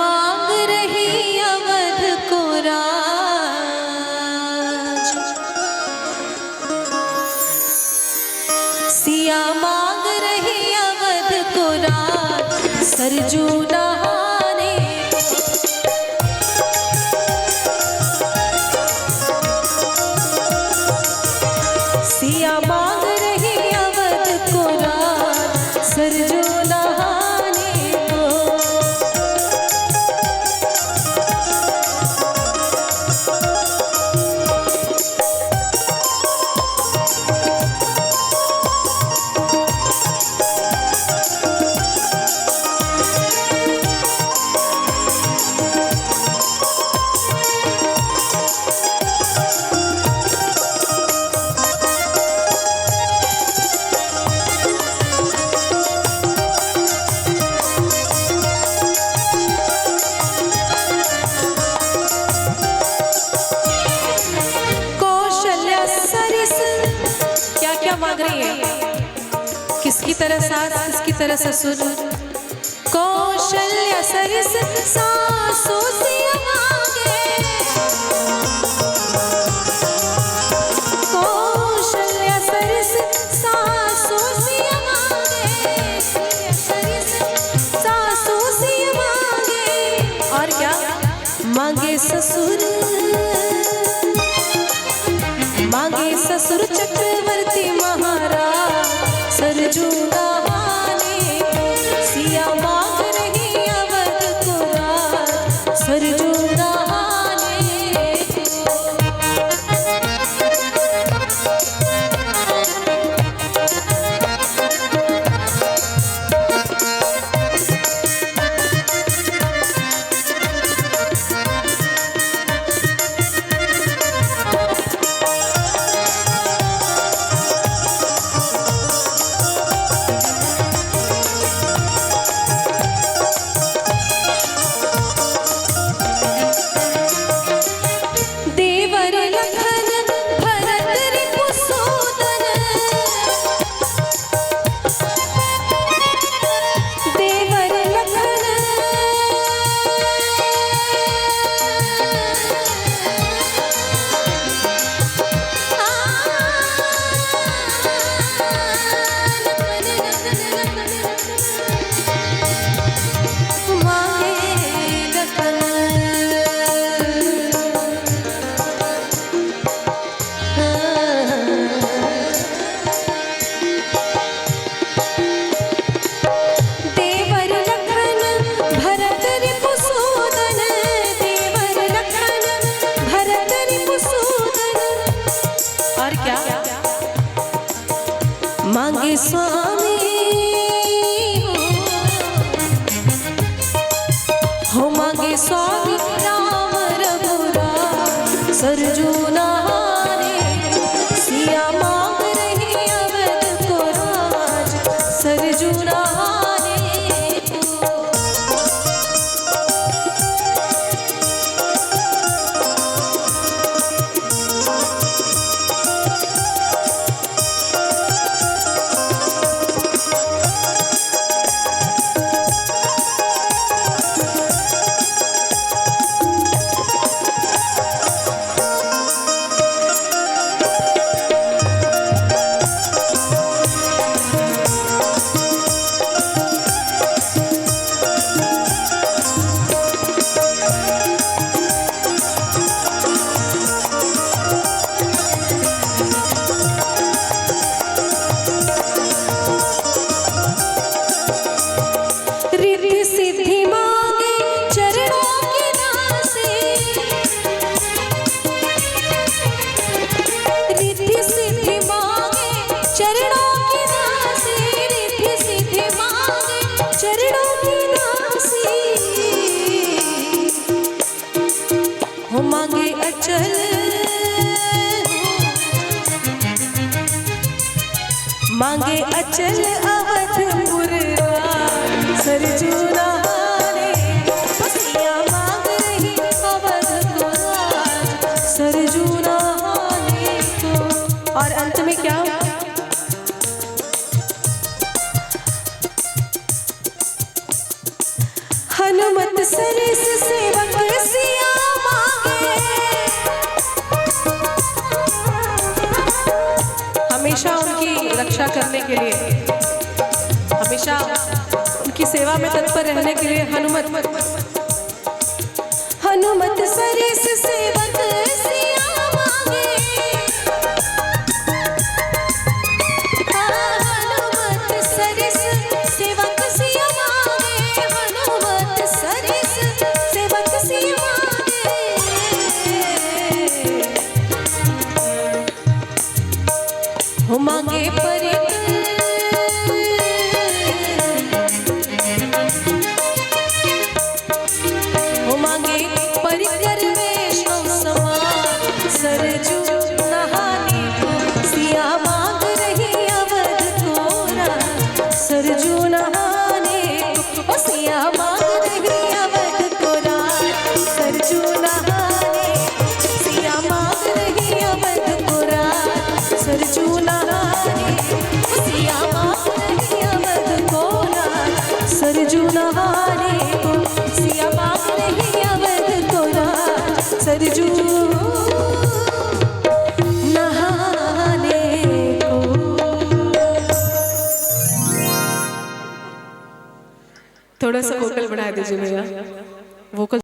मांग रही अवध को राज, सिया मांग रही अवध को राज, सरजू नहाने सिया मांग रही अवध को राज, सरजू नहाने को। मांग रही है, किसकी तरह सास किसकी तरह ससुर। कौशल्या सरिस सासू सिया मांगे, कौशल्या सरिस सासू सिया मांगे, सासू सिया मांगे। और क्या मांगे ससुर, मांगे ससुर चक्रवर्ती महाराज, सरजू नहाने सिया मांग रही अवध को राज, सरजू नहाने मांगे स्वामी हो मांगे स्वामी राम रघुराज, सरजू नहाने सिया मांग रही अवध को राज, सरजू नहाने मांगे अचल मांगे अचल अवधपुर राज, सरजू नहाने सिया मांग रही अवध को राज, सरजू नहाने को। और अंत में क्या, हनुमत सरिस सेवक सिया मांगे। हमेशा उनकी रक्षा करने के लिए, हमेशा उनकी सेवा में तत्पर रहने के लिए हनुमत सरिस सेवक सिया मांगे। हनुमत सरिस सेवक सिया मांगे। हनुमत सरिस सेवक सिया मांगे। हो मांगे परिकर, हो मांगे परिकर वैष्णव समान। सरजू नहाने को सिया मांग रही अवध कोरा। सरजू नहाने को सिया मांग रही अवध कोरा। सरजू नहाने सिया मांग रही अवध कोरा। सरजू नहाने सिया मांग रही अवध कोरा। सरजू नहाने को सिया मांग रही अवध कोरा। सरजू नहाने को। थोड़ा सा वोकल बढ़ा दीजिए भैया, वोकल